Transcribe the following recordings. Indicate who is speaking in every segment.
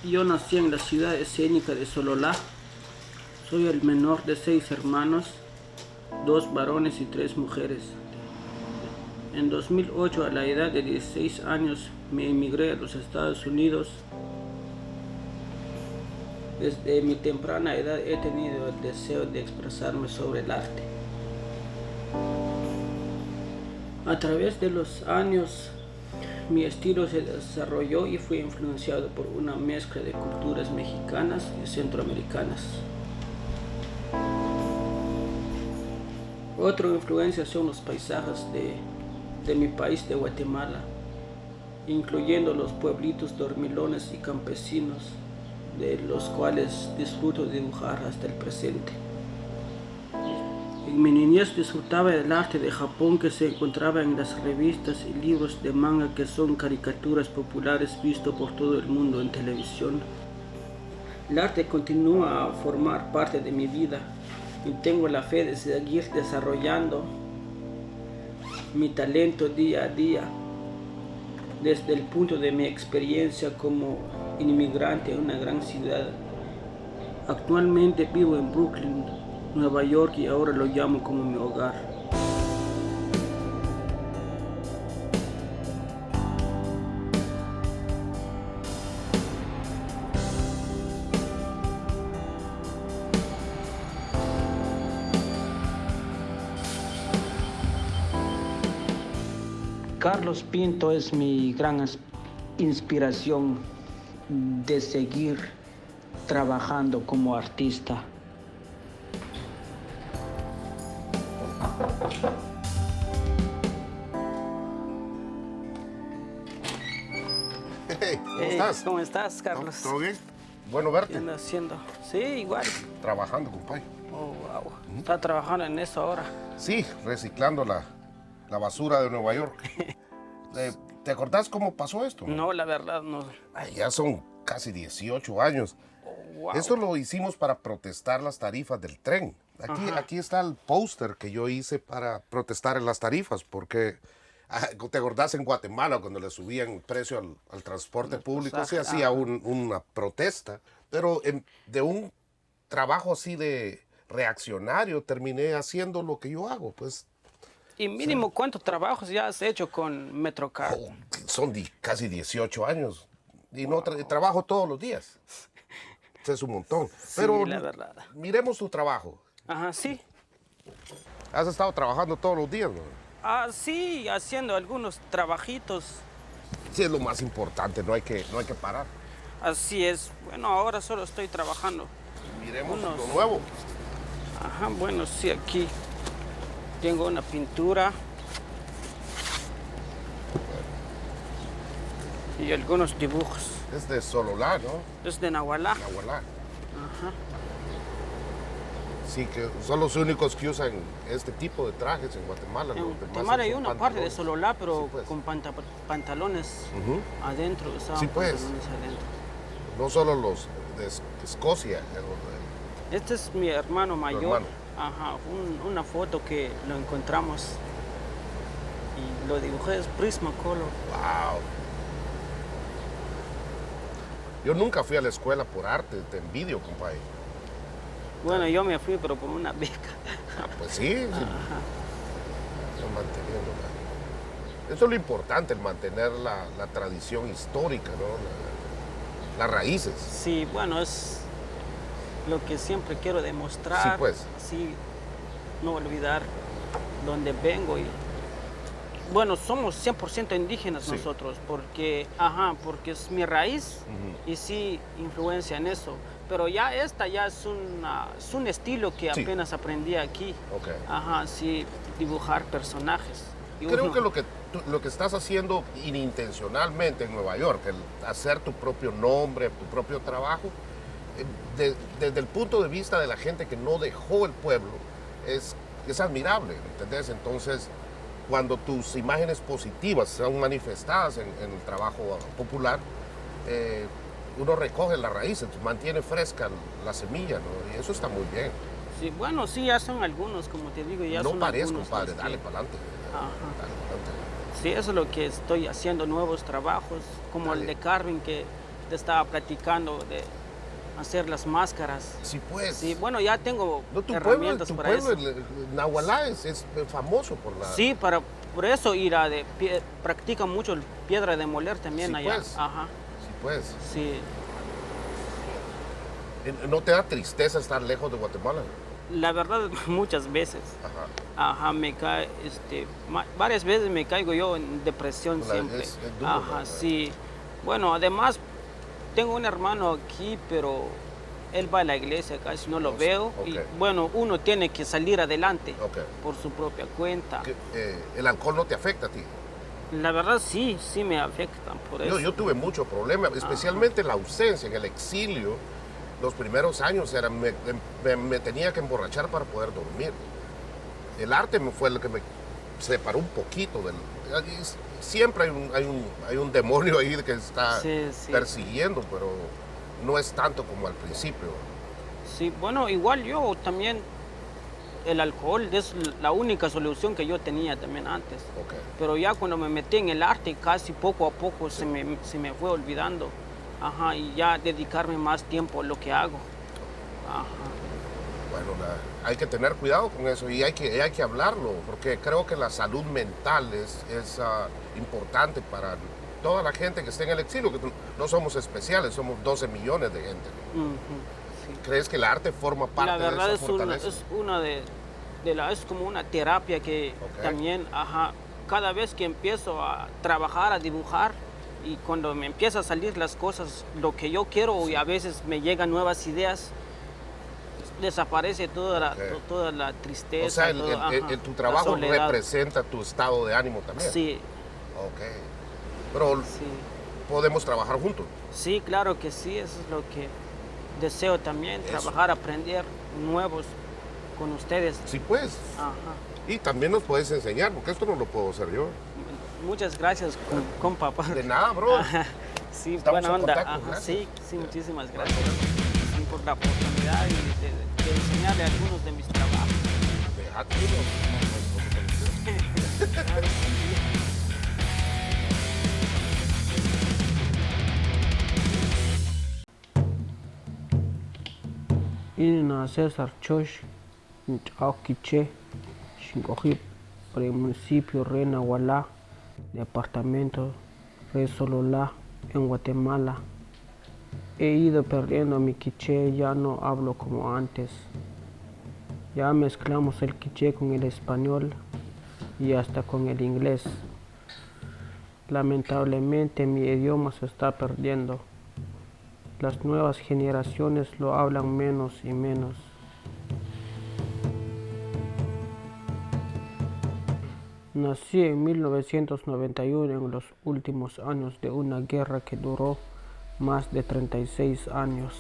Speaker 1: Yo nací en la ciudad escénica de Sololá. Soy el menor de 6 hermanos, 2 varones y 3 mujeres. En 2008, a la edad de 16 años, me emigré a los Estados Unidos. Desde mi temprana edad he tenido el deseo de expresarme sobre el arte. A través de los años, mi estilo se desarrolló y fue influenciado por una mezcla de culturas mexicanas y centroamericanas. Otra influencia son los paisajes de mi país de Guatemala, incluyendo los pueblitos dormilones y campesinos, de los cuales disfruto dibujar hasta el presente. En mi niñez disfrutaba del arte de Japón que se encontraba en las revistas y libros de manga, que son caricaturas populares vistos por todo el mundo en televisión. El arte continúa a formar parte de mi vida y tengo la fe de seguir desarrollando mi talento día a día. Desde el punto de mi experiencia como inmigrante en una gran ciudad. Actualmente vivo en Brooklyn, Nueva York, y ahora lo llamo como mi hogar. Carlos Pinto es mi gran inspiración de seguir trabajando como artista.
Speaker 2: Hey, ¿cómo estás?
Speaker 1: ¿Cómo estás, Carlos?
Speaker 2: ¿Todo bien? Bueno verte.
Speaker 1: ¿Qué andas haciendo? Sí, igual.
Speaker 2: Trabajando, compadre.
Speaker 1: Oh, wow. ¿Estás trabajando en eso ahora?
Speaker 2: Sí, reciclando la basura de Nueva York. ¿Te acordás cómo pasó esto?
Speaker 1: No, la verdad no.
Speaker 2: Ay, ya son casi 18 años.
Speaker 1: Oh, wow.
Speaker 2: Esto lo hicimos para protestar las tarifas del tren. Aquí está el póster que yo hice para protestar en las tarifas, porque ¿te acordás en Guatemala cuando le subían el precio al transporte público? Se hacía una protesta, pero de un trabajo así de reaccionario terminé haciendo lo que yo hago, pues.
Speaker 1: ¿Y mínimo cuántos trabajos ya has hecho con Metrocar?
Speaker 2: Son casi 18 años y no trabajo todos los días. Es un montón.
Speaker 1: Sí,
Speaker 2: pero
Speaker 1: la verdad.
Speaker 2: Miremos tu trabajo.
Speaker 1: Ajá, sí.
Speaker 2: ¿Has estado trabajando todos los días, no?
Speaker 1: Sí, haciendo algunos trabajitos.
Speaker 2: Sí, es lo más importante, no hay que parar.
Speaker 1: Así es. Bueno, ahora solo estoy trabajando.
Speaker 2: Miremos lo nuevo.
Speaker 1: Ajá, bueno, sí, aquí tengo una pintura y algunos dibujos.
Speaker 2: Es de Sololá, ¿no?
Speaker 1: Es de Nahualá.
Speaker 2: Nahualá.
Speaker 1: Ajá.
Speaker 2: Sí, que son los únicos que usan este tipo de trajes en Guatemala.
Speaker 1: En Guatemala hay una parte de Sololá, pero
Speaker 2: sí, pues,
Speaker 1: con pantalones adentro.
Speaker 2: Sí, pues.
Speaker 1: Pantalones adentro.
Speaker 2: No solo los de Escocia.
Speaker 1: Este es mi hermano mayor.
Speaker 2: Hermano.
Speaker 1: Ajá, una foto que lo encontramos y lo dibujé, es Prismacolor.
Speaker 2: Wow. Yo nunca fui a la escuela por arte, te envidio, compadre.
Speaker 1: Bueno, yo me fui, pero por una beca.
Speaker 2: Pues sí. Eso es lo importante, el mantener la tradición histórica, ¿no? Las raíces.
Speaker 1: Sí, bueno, es lo que siempre quiero demostrar.
Speaker 2: Sí, pues.
Speaker 1: Sí, no olvidar dónde vengo. Y bueno, somos 100% indígenas nosotros, porque es mi raíz y sí influencia en eso. Pero ya es un estilo que apenas aprendí aquí.
Speaker 2: Okay.
Speaker 1: Ajá, sí, dibujar personajes.
Speaker 2: Creo que lo que estás haciendo inintencionalmente en Nueva York, el hacer tu propio nombre, tu propio trabajo, desde el punto de vista de la gente que no dejó el pueblo, es admirable, ¿entendés? Entonces, cuando tus imágenes positivas son manifestadas en el trabajo popular, uno recoge las raíces, mantiene fresca la semilla, ¿no? Y eso está muy bien.
Speaker 1: Sí, bueno, sí, ya son algunos, como te digo, ya son
Speaker 2: pares,
Speaker 1: algunos.
Speaker 2: Compadre, dale para adelante.
Speaker 1: Sí, eso es lo que estoy haciendo, nuevos trabajos, como el de Carvin, que te estaba platicando de hacer las máscaras.
Speaker 2: Sí, pues.
Speaker 1: Sí, bueno, ya tengo
Speaker 2: No,
Speaker 1: herramientas
Speaker 2: tu
Speaker 1: para
Speaker 2: pueblo,
Speaker 1: eso.
Speaker 2: Nahualá, es famoso por la...
Speaker 1: Sí, por eso practican mucho piedra de moler también
Speaker 2: Sí,
Speaker 1: allá.
Speaker 2: pues.
Speaker 1: Ajá,
Speaker 2: Sí, pues.
Speaker 1: sí.
Speaker 2: ¿No te da tristeza estar lejos de Guatemala?
Speaker 1: La verdad, muchas veces.
Speaker 2: Ajá.
Speaker 1: Ajá, me cae, varias veces me caigo yo en depresión siempre.
Speaker 2: Es duro,
Speaker 1: Ajá,
Speaker 2: ¿no?
Speaker 1: sí. Bueno, además, tengo un hermano aquí, pero él va a la iglesia, casi no lo
Speaker 2: Oh,
Speaker 1: veo.
Speaker 2: ok.
Speaker 1: Y bueno, uno tiene que salir adelante
Speaker 2: Ok.
Speaker 1: por su propia cuenta.
Speaker 2: ¿El alcohol no te afecta a ti?
Speaker 1: La verdad, sí, sí me afectan por eso.
Speaker 2: Yo tuve mucho problema, especialmente la ausencia, en el exilio. Los primeros años me tenía que emborrachar para poder dormir. El arte fue lo que me separó un poquito del... Siempre hay un demonio ahí que está
Speaker 1: Sí, sí.
Speaker 2: persiguiendo, pero no es tanto como al principio.
Speaker 1: Sí, bueno, igual yo también, el alcohol es la única solución que yo tenía también antes.
Speaker 2: Ok.
Speaker 1: Pero ya cuando me metí en el arte, casi poco a poco se me fue olvidando. Ajá, y ya dedicarme más tiempo a lo que hago. Ajá.
Speaker 2: Bueno, hay que tener cuidado con eso y hay que hablarlo, porque creo que la salud mental es importante para toda la gente que esté en el exilio, que no somos especiales, somos 12 millones de gente.
Speaker 1: Ujú, sí.
Speaker 2: ¿Crees que el arte forma parte
Speaker 1: La verdad
Speaker 2: de esa fortaleza?
Speaker 1: es como una terapia que
Speaker 2: Ok.
Speaker 1: también, ajá, cada vez que empiezo a trabajar, a dibujar, y cuando me empiezan a salir las cosas, lo que yo quiero, y a veces me llegan nuevas ideas, desaparece toda la tristeza.
Speaker 2: O sea, tu
Speaker 1: la
Speaker 2: trabajo
Speaker 1: soledad.
Speaker 2: representa tu estado de ánimo también.
Speaker 1: Sí,
Speaker 2: Ok. Pero
Speaker 1: sí.
Speaker 2: podemos trabajar juntos.
Speaker 1: Sí, claro que sí, eso es lo que deseo también,
Speaker 2: Eso.
Speaker 1: trabajar, aprender nuevos con ustedes.
Speaker 2: Sí, pues.
Speaker 1: Ajá.
Speaker 2: Y también nos puedes enseñar, porque esto no lo puedo hacer yo.
Speaker 1: Muchas gracias, compa.
Speaker 2: De nada, bro.
Speaker 1: Ajá, sí,
Speaker 2: Estamos
Speaker 1: buena
Speaker 2: en
Speaker 1: onda.
Speaker 2: contacto,
Speaker 1: Ajá,
Speaker 2: gracias.
Speaker 1: sí, sí, muchísimas gracias sí, por la oportunidad y de enseñarle algunos de mis trabajos.
Speaker 2: Dejate, bro.
Speaker 1: Claro, sí. Ina César Chosh, Quiché, Xincoji, por el municipio Reina Hualá, departamento Resololá, en Guatemala. He ido perdiendo mi quiché, ya no hablo como antes. Ya mezclamos el quiché con el español y hasta con el inglés. Lamentablemente mi idioma se está perdiendo. Las nuevas generaciones lo hablan menos y menos. Nací en 1991 en los últimos años de una guerra que duró más de 36 años.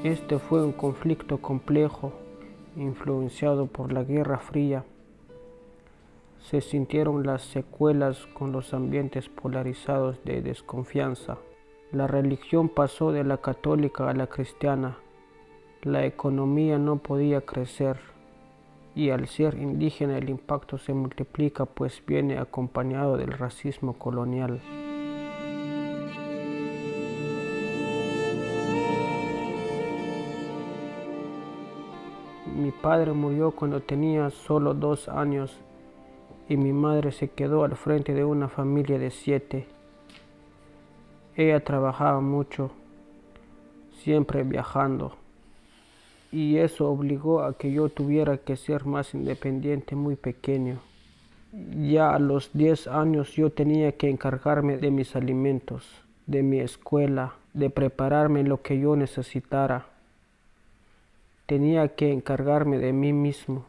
Speaker 1: Este fue un conflicto complejo, influenciado por la Guerra Fría. Se sintieron las secuelas con los ambientes polarizados de desconfianza. La religión pasó de la católica a la cristiana. La economía no podía crecer. Y al ser indígena el impacto se multiplica, pues viene acompañado del racismo colonial. Mi padre murió cuando tenía solo 2 años y mi madre se quedó al frente de una familia de 7. Ella trabajaba mucho, siempre viajando, y eso obligó a que yo tuviera que ser más independiente muy pequeño. Ya a los 10 años yo tenía que encargarme de mis alimentos, de mi escuela, de prepararme lo que yo necesitara. Tenía que encargarme de mí mismo.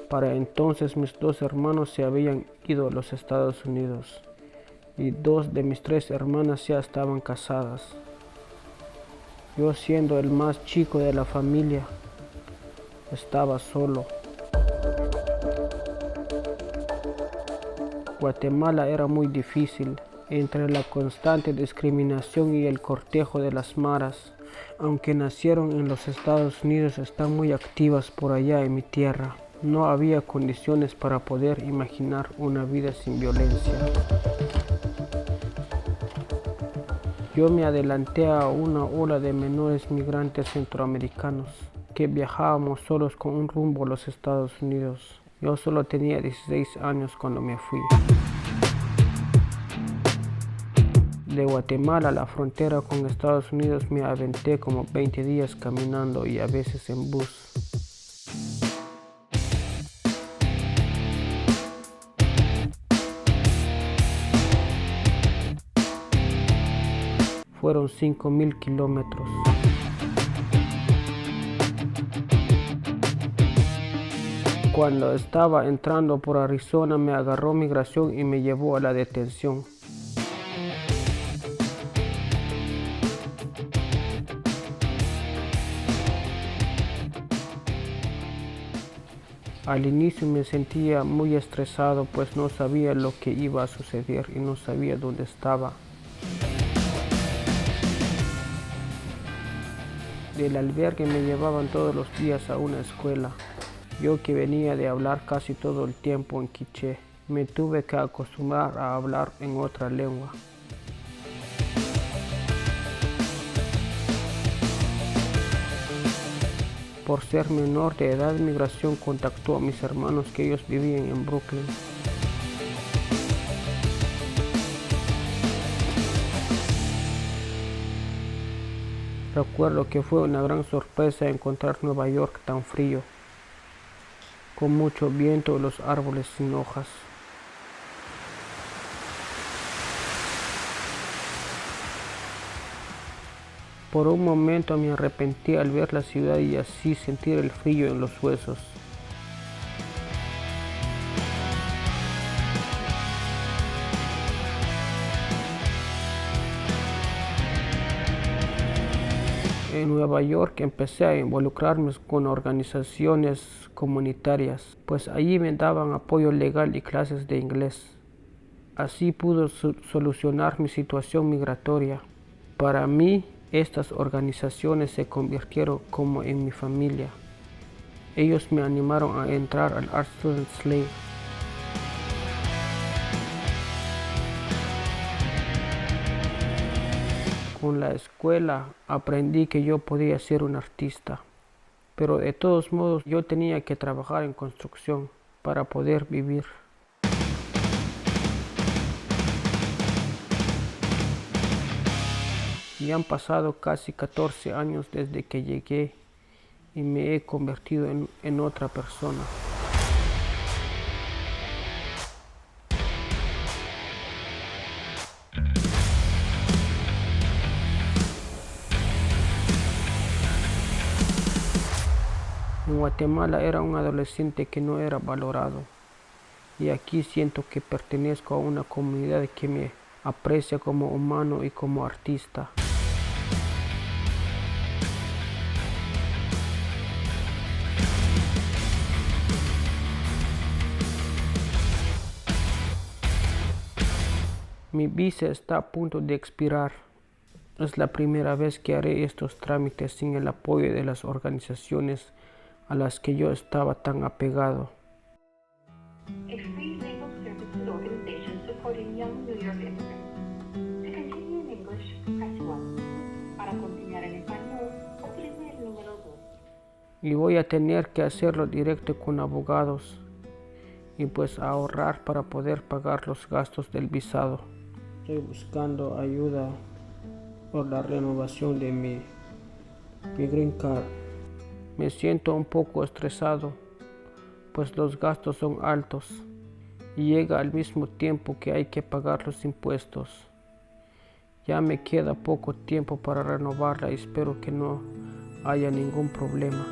Speaker 1: Para entonces mis 2 hermanos se habían ido a los Estados Unidos y 2 de mis 3 hermanas ya estaban casadas. Yo, siendo el más chico de la familia, estaba solo. Guatemala era muy difícil. entre la constante discriminación y el cortejo de las maras. Aunque nacieron en los Estados Unidos, están muy activas por allá en mi tierra. No había condiciones para poder imaginar una vida sin violencia. Yo me adelanté a una ola de menores migrantes centroamericanos que viajábamos solos con un rumbo a los Estados Unidos. Yo solo tenía 16 años cuando me fui. De Guatemala a la frontera con Estados Unidos me aventé como 20 días caminando y a veces en bus. Fueron 5.000 kilómetros. Cuando estaba entrando por Arizona me agarró migración y me llevó a la detención. Al inicio me sentía muy estresado, pues no sabía lo que iba a suceder y no sabía dónde estaba. Del albergue me llevaban todos los días a una escuela. Yo que venía de hablar casi todo el tiempo en quiché, me tuve que acostumbrar a hablar en otra lengua. Por ser menor de edad, migración contactó a mis hermanos que ellos vivían en Brooklyn. Recuerdo que fue una gran sorpresa encontrar Nueva York tan frío, con mucho viento y los árboles sin hojas. Por un momento me arrepentí al ver la ciudad y así sentir el frío en los huesos. En Nueva York empecé a involucrarme con organizaciones comunitarias, pues allí me daban apoyo legal y clases de inglés. Así pude solucionar mi situación migratoria. Para mí, estas organizaciones se convirtieron como en mi familia. Ellos me animaron a entrar al Art Students League. Con la escuela aprendí que yo podía ser un artista, pero de todos modos yo tenía que trabajar en construcción para poder vivir. Y han pasado casi 14 años desde que llegué y me he convertido en otra persona. En Guatemala era un adolescente que no era valorado y aquí siento que pertenezco a una comunidad que me aprecia como humano y como artista. Mi visa está a punto de expirar. Es la primera vez que haré estos trámites sin el apoyo de las organizaciones a las que yo estaba tan apegado. Y voy a tener que hacerlo directo con abogados y pues ahorrar para poder pagar los gastos del visado. Estoy buscando ayuda por la renovación de mi Green Card. Me siento un poco estresado, pues los gastos son altos y llega al mismo tiempo que hay que pagar los impuestos. Ya me queda poco tiempo para renovarla y espero que no haya ningún problema.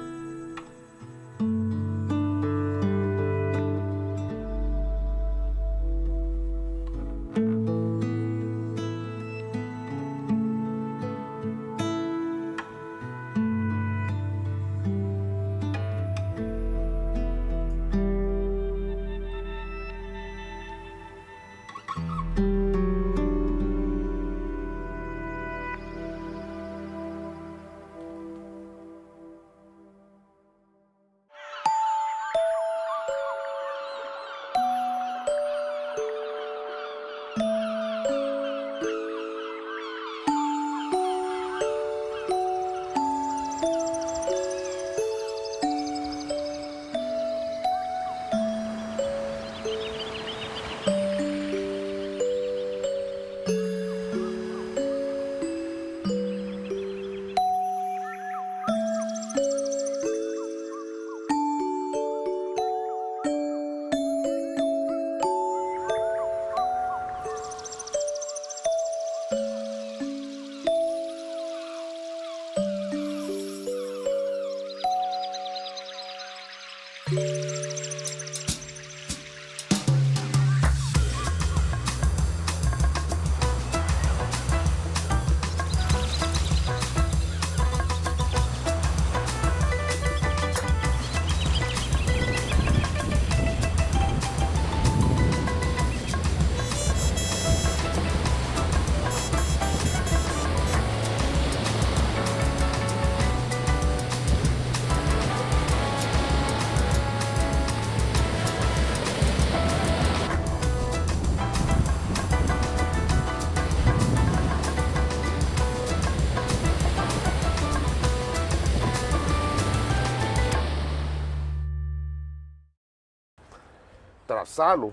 Speaker 2: Trazarlo.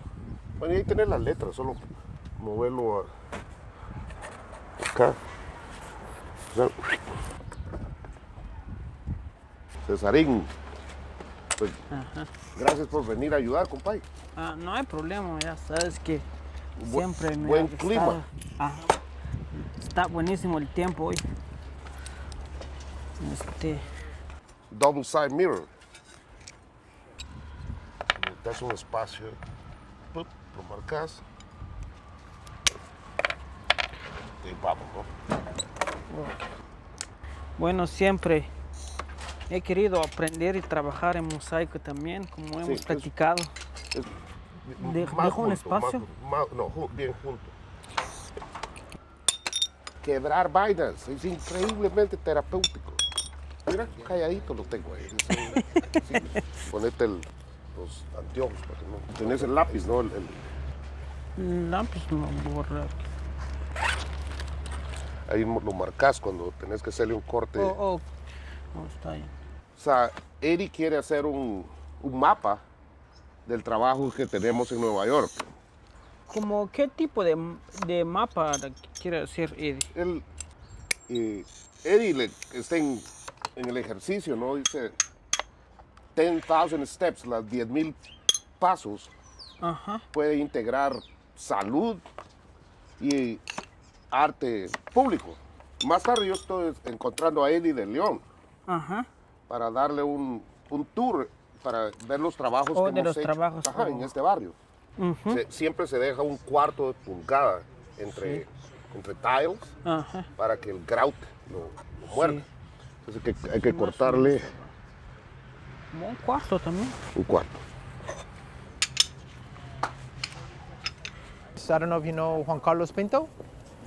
Speaker 2: Bueno, y ahí tenés las letras, solo moverlo acá. Cesarín, pues, gracias por venir a ayudar, compadre.
Speaker 1: No hay problema, ya sabes que siempre me
Speaker 2: buen
Speaker 1: ha
Speaker 2: clima.
Speaker 1: gustado. Está buenísimo el tiempo hoy.
Speaker 2: Double side mirror. Das un espacio, lo marcas y vamos, ¿no?
Speaker 1: Bueno, siempre he querido aprender y trabajar en mosaico también, como hemos platicado. ¿Dejo un espacio?
Speaker 2: Bien junto. Quebrar vainas es increíblemente terapéutico. Mira, calladito lo tengo ahí. Sí, ponete los anteojos para que no. Tenés el lápiz, ¿no?
Speaker 1: El lápiz no borra.
Speaker 2: Ahí lo marcas cuando tenés que hacerle un corte.
Speaker 1: Está bien.
Speaker 2: O sea, Eddie quiere hacer un mapa del trabajo que tenemos en Nueva York.
Speaker 1: ¿Cómo qué tipo de mapa quiere hacer Eddie?
Speaker 2: Eddie está en el ejercicio, ¿no? Dice 10,000 steps, las 10,000 pasos. Puede integrar salud y arte público. Más tarde yo estoy encontrando a Eddie de León para darle un tour para ver los trabajos que
Speaker 1: de
Speaker 2: hemos
Speaker 1: los
Speaker 2: hecho
Speaker 1: trabajos.
Speaker 2: en este barrio. Siempre se deja un cuarto de pulgada entre tiles para que el grout lo muerda. Entonces hay que cortarle
Speaker 1: como un cuarto también.
Speaker 2: un cuarto.
Speaker 3: I don't know if you know Juan Carlos Pinto.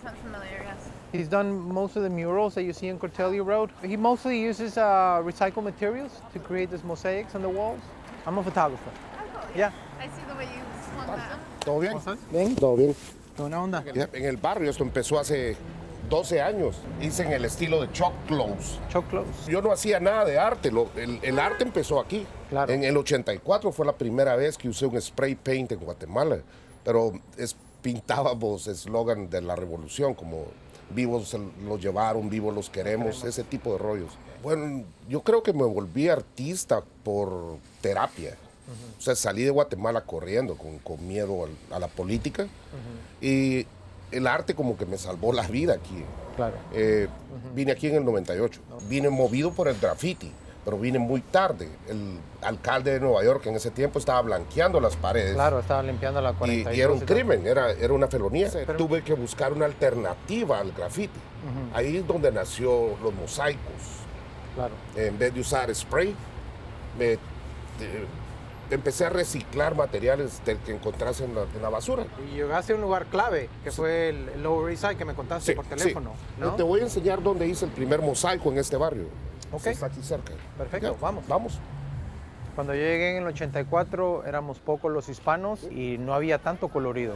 Speaker 4: Sounds familiar, yes.
Speaker 3: He's done most of the murals that you see on Cortelio Road. He mostly uses recycled materials to create these mosaics on the walls. I'm a photographer.
Speaker 4: Oh, cool.
Speaker 3: Yeah.
Speaker 4: I see the way you swung that.
Speaker 2: ¿Todo bien?
Speaker 3: Bien.
Speaker 2: Todo bien.
Speaker 3: ¿Qué buena onda?
Speaker 2: En el barrio esto empezó hace 12 años. Hice en el estilo de chalk clothes.
Speaker 3: Chalk clothes.
Speaker 2: Yo no hacía nada de arte. El arte empezó aquí.
Speaker 3: Claro.
Speaker 2: En el 84 fue la primera vez que usé un spray paint en Guatemala. Pero pintábamos eslogan de la revolución, como vivos los llevaron, vivos los queremos, ese tipo de rollos. Bueno, yo creo que me volví artista por terapia. O sea, salí de Guatemala corriendo, con miedo a la política. Y el arte como que me salvó la vida aquí.
Speaker 3: Claro.
Speaker 2: Vine aquí en el 98. Vine movido por el graffiti, pero vine muy tarde. El alcalde de Nueva York en ese tiempo estaba blanqueando las paredes.
Speaker 3: Claro, estaba limpiando la 42.
Speaker 2: Y era un crimen, era una felonía. Tuve que buscar una alternativa al graffiti. Ahí es donde nació los mosaicos.
Speaker 3: Claro.
Speaker 2: En vez de usar spray, empecé a reciclar materiales que encontrás en la basura.
Speaker 3: Y llegaste a un lugar clave, que fue el Lower East Side, que me contaste por teléfono. ¿No?
Speaker 2: Te voy a enseñar dónde hice el primer mosaico en este barrio.
Speaker 3: Ok.
Speaker 2: Está aquí cerca.
Speaker 3: Perfecto,
Speaker 2: Ya,
Speaker 3: vamos.
Speaker 2: Vamos.
Speaker 3: Cuando yo llegué en el 84 éramos pocos los hispanos y no había tanto colorido.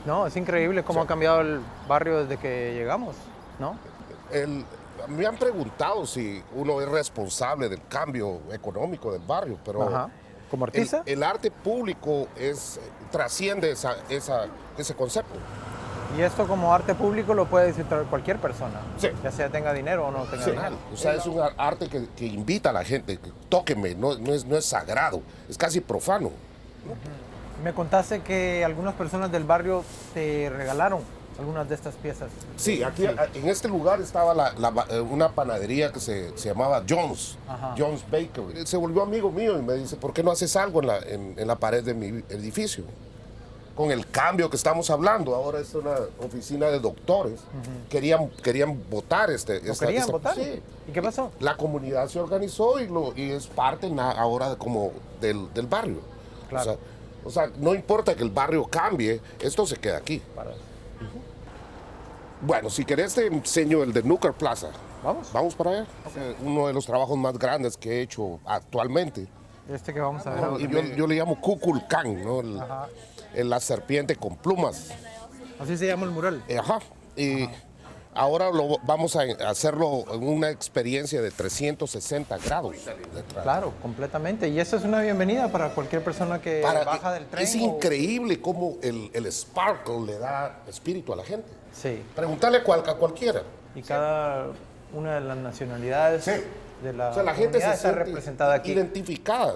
Speaker 3: No, es increíble cómo ha cambiado el barrio desde que llegamos, ¿no?
Speaker 2: Me han preguntado si uno es responsable del cambio económico del barrio, pero
Speaker 3: ¿Como artista?
Speaker 2: el arte público trasciende ese concepto.
Speaker 3: Y esto como arte público lo puede disfrutar cualquier persona,
Speaker 2: Sí.
Speaker 3: ya sea tenga dinero o no tenga dinero.
Speaker 2: O sea, es un arte que invita a la gente, que tóquenme, no es sagrado, es casi profano.
Speaker 3: Me contaste que algunas personas del barrio te regalaron algunas de estas piezas.
Speaker 2: Sí, aquí en este lugar estaba una panadería que se llamaba Jones,
Speaker 3: Ajá.
Speaker 2: Jones Bakery. Se volvió amigo mío y me dice, ¿por qué no haces algo en la pared de mi edificio? Con el cambio que estamos hablando, ahora es una oficina de doctores, querían votar
Speaker 3: ¿Lo querían votar?
Speaker 2: Sí.
Speaker 3: ¿Y qué pasó?
Speaker 2: La comunidad se organizó y es parte ahora como del barrio.
Speaker 3: Claro.
Speaker 2: O sea, no importa que el barrio cambie, esto se queda aquí. Bueno, si querés te enseño el de Nooker Plaza.
Speaker 3: Vamos.
Speaker 2: Vamos para allá. Uno de los trabajos más grandes que he hecho actualmente.
Speaker 3: Este que vamos a ver ahora.
Speaker 2: Y yo le llamo Kukulkan, ¿no? La serpiente con plumas.
Speaker 3: Así se llama el mural.
Speaker 2: Ajá. Y ahora vamos a hacerlo en una experiencia de 360 grados.
Speaker 3: Claro, completamente. Y eso es una bienvenida para cualquier persona que baja del tren.
Speaker 2: Es increíble cómo el sparkle le da espíritu a la gente.
Speaker 3: Sí.
Speaker 2: Preguntarle a cualquiera.
Speaker 3: Y cada una de las nacionalidades
Speaker 2: Sí.
Speaker 3: de la,
Speaker 2: O sea, la gente
Speaker 3: comunidad
Speaker 2: se
Speaker 3: está
Speaker 2: siente
Speaker 3: representada aquí.
Speaker 2: identificada.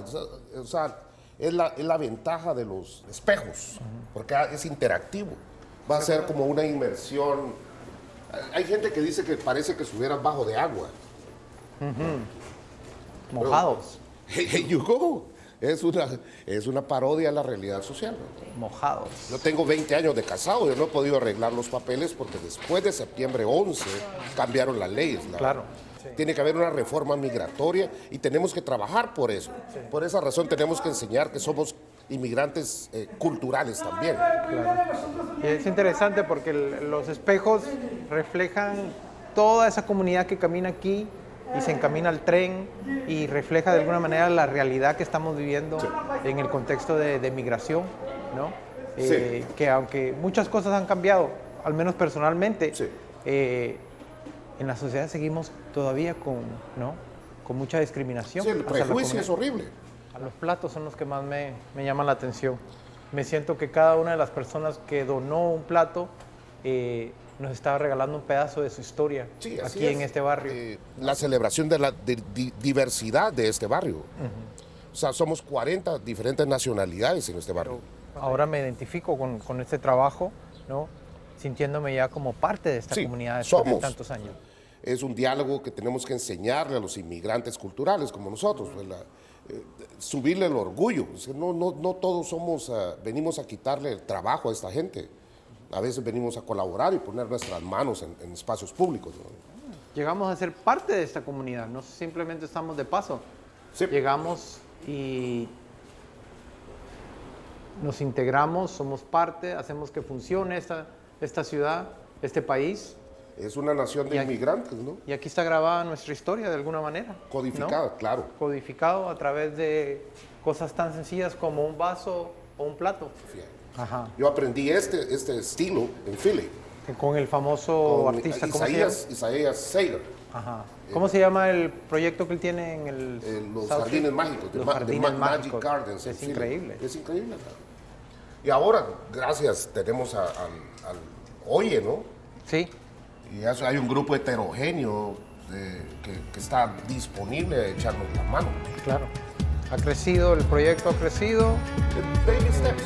Speaker 2: O sea, es la ventaja de los espejos, porque es interactivo. Va a ser como una inmersión. Hay gente que dice que parece que estuvieras bajo de agua.
Speaker 3: Mojados.
Speaker 2: Hey, you go. Es una parodia a la realidad social.
Speaker 3: Mojados.
Speaker 2: Yo tengo 20 años de casado, yo no he podido arreglar los papeles porque después de septiembre 11 cambiaron las leyes.
Speaker 3: Claro.
Speaker 2: Tiene que haber una reforma migratoria y tenemos que trabajar por eso. Por esa razón tenemos que enseñar que somos inmigrantes culturales también.
Speaker 3: Claro. Y es interesante porque los espejos reflejan toda esa comunidad que camina aquí y se encamina al tren y refleja de alguna manera la realidad que estamos viviendo en el contexto de migración, ¿no?
Speaker 2: Sí.
Speaker 3: Que aunque muchas cosas han cambiado, al menos personalmente,
Speaker 2: Sí.
Speaker 3: En la sociedad seguimos todavía con mucha discriminación.
Speaker 2: Sí, el
Speaker 3: hacia la
Speaker 2: prejuicio es
Speaker 3: comunidad.
Speaker 2: horrible.
Speaker 3: A los platos son los que más me llaman la atención. Me siento que cada una de las personas que donó un plato nos está regalando un pedazo de su historia
Speaker 2: Sí, así
Speaker 3: aquí
Speaker 2: es.
Speaker 3: en este barrio.
Speaker 2: La celebración de la diversidad de este barrio. O sea, somos 40 diferentes nacionalidades en este barrio.
Speaker 3: Ahora me identifico con este trabajo, ¿no? Sintiéndome ya como parte de esta
Speaker 2: Sí,
Speaker 3: comunidad después de
Speaker 2: somos.
Speaker 3: tantos años.
Speaker 2: Es un diálogo que tenemos que enseñarle a los inmigrantes culturales como nosotros, pues, subirle el orgullo. O sea, no todos venimos a quitarle el trabajo a esta gente. A veces venimos a colaborar y poner nuestras manos en espacios públicos, ¿no?
Speaker 3: Llegamos a ser parte de esta comunidad, no simplemente estamos de paso.
Speaker 2: Sí.
Speaker 3: Llegamos y nos integramos, somos parte, hacemos que funcione esta ciudad, este país.
Speaker 2: Es una nación de
Speaker 3: Y aquí-
Speaker 2: inmigrantes, ¿no?
Speaker 3: Y aquí está grabada nuestra historia de alguna manera. ¿no?
Speaker 2: Codificada, claro.
Speaker 3: Codificado a través de cosas tan sencillas como un vaso o un plato.
Speaker 2: Fíjate.
Speaker 3: Ajá.
Speaker 2: Yo aprendí este estilo en Philly.
Speaker 3: Con el famoso
Speaker 2: Con
Speaker 3: artista, ¿cómo se llama?
Speaker 2: Isaías Sager.
Speaker 3: Ajá. ¿Cómo se llama el proyecto que él tiene en el
Speaker 2: Los
Speaker 3: South
Speaker 2: jardines
Speaker 3: Street?
Speaker 2: mágicos,
Speaker 3: Los
Speaker 2: de
Speaker 3: jardines
Speaker 2: Magic
Speaker 3: mágicos.
Speaker 2: Gardens. en
Speaker 3: Es
Speaker 2: Philly.
Speaker 3: increíble.
Speaker 2: Es increíble. Claro. Y ahora, gracias, tenemos al Oye, ¿no?
Speaker 3: Sí.
Speaker 2: Y eso hay un grupo heterogéneo que está disponible a echarnos la mano.
Speaker 3: Claro. Ha crecido, el proyecto ha crecido.
Speaker 2: Baby steps.